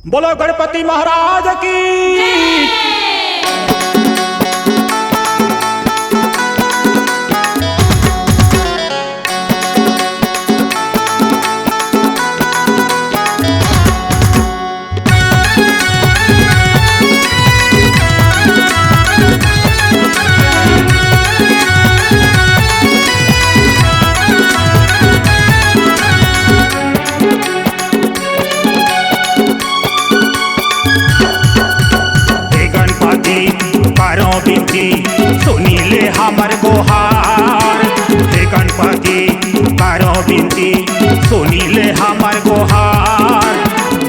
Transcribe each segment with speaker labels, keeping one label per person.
Speaker 1: बोलो गणपति महाराज की। सुनी ले हमर गोहार, हे गणपति करो बिनती सुनी ले हमर गोहार।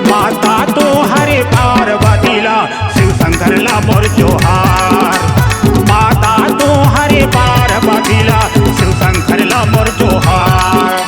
Speaker 1: माता तो हरे पार्वती ला शिव शंकर ला मोर जोहार। माता तो हरे पार्वती ला शिव शंकर ला मोर जोहार।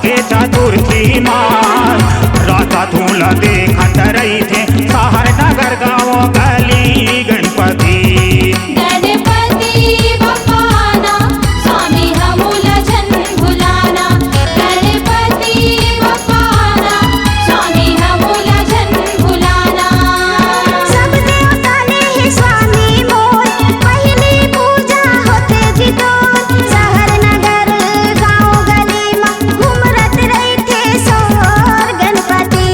Speaker 1: के चतुर्थी मार राता धूल देखत रही थे शहर नगर गाँव गली। गणपति
Speaker 2: बप्पाना स्वामी हमूला जन भुलाना। गणपति बप्पाना स्वामी हमूला जन भुलाना।
Speaker 3: सब देवता ने है स्वामी मोर, पहली पूजा होते जितोर। शहर नगर गाँव गली में घूमरत रही थे सोर। गणपति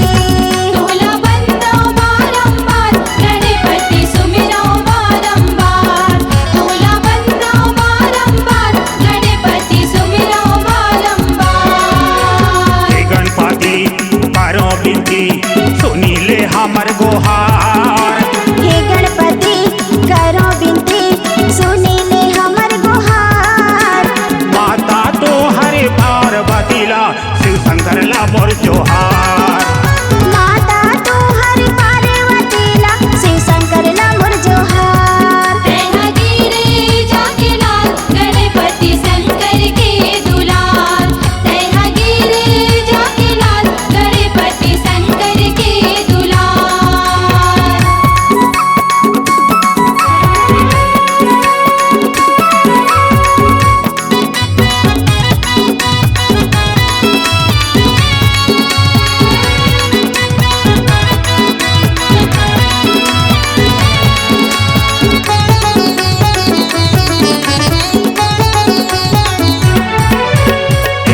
Speaker 2: तोला बंदो बारंबार, गणपति सुमिरो बारंबार। तोला बंदो बारंबार, गणपति सुमिरो बारंबार।
Speaker 1: हे गणपति करो बिनती सुनी ले हमर गोहार।
Speaker 3: हे गणपति करो बिनती सुनी ले हमर गोहार।
Speaker 1: माता तो हरे पार्वती ला शिव शंकर ला मोर जोहार।
Speaker 3: माता तो हरि पार्वती ला शिव शंकर ला मोर जोहार।
Speaker 2: तैहागिरे जाके लाल, गणपति शंकर के दुलार। तैहागिरे जाके लाल, गणपति शंकर के दुलार।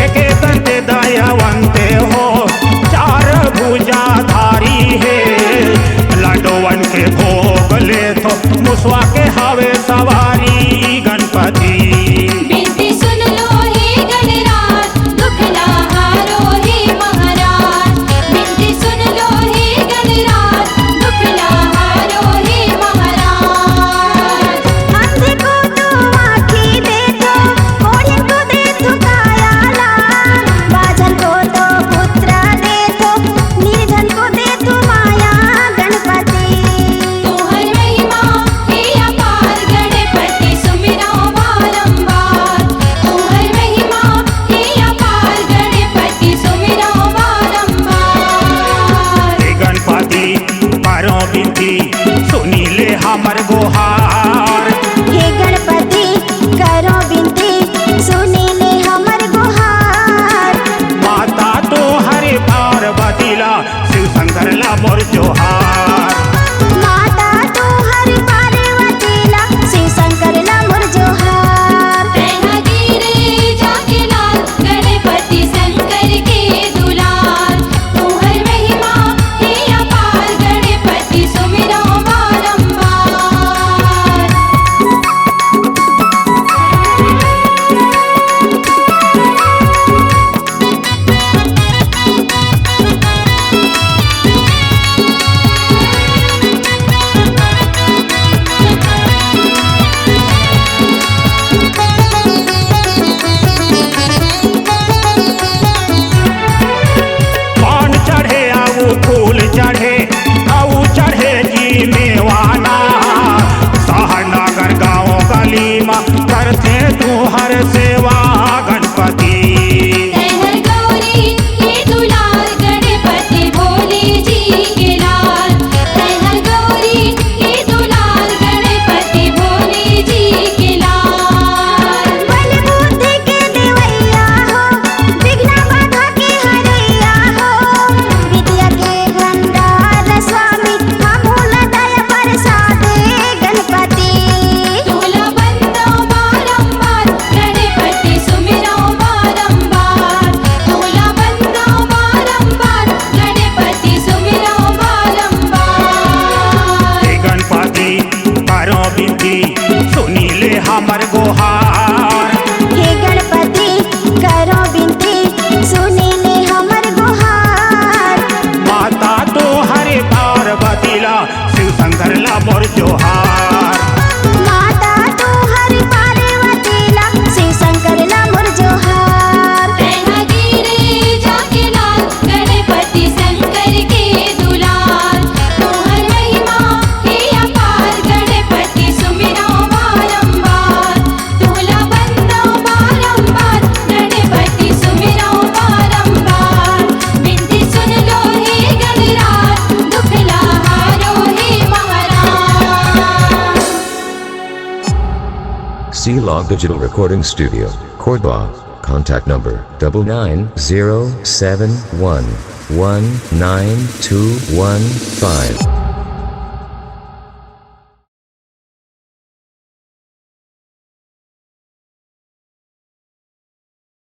Speaker 1: एके दंते दयावंते हो, चार भुजाधारी है। लड्डूवन के भोग ले तो मुसवा के हवे सवारी। गणपति
Speaker 2: बिनती सुन लो हे गणराज, दुख ना हारो हे महाराज। बिनती सुन लो हे गणराज, दुख ना हारो हे महाराज।
Speaker 3: अंधे को तो आँखें दे दो, कोढ़े को दे दो काया लाल। बाझल को तो पुत्र दे दो, निर्धन को दे दो माया। गणपति
Speaker 2: तोहर महिमा हे अपार, गणपति सुमिरो बारंबार। तोहर महिमा हे अपार, गणपति सुमिरो बारंबार।
Speaker 1: हे गणपति करो बिनती सुनी ले हमर गोहार।
Speaker 3: हे गणपति करो बिनती सुनी ले हमर गोहार।
Speaker 1: माता तो हरे पार्वती ला शिव शंकर ला मोर जोहार। जोहार।
Speaker 3: माता तू हर पार्वतीला शिव शंकरला मोर जोहार।
Speaker 2: गिरे जाके लाल गणपति शंकर के दुलार तोहर महिमा हे अपार गणपति सुमिरो बारंबार तोला बंदो बारंबार गणपति सुमिरो बारंबार बिनती सुन लो हे गणराज दुखला हारो हे महाराज।
Speaker 4: C-Log Digital Recording Studio, Cordoba. Contact number 99071192115.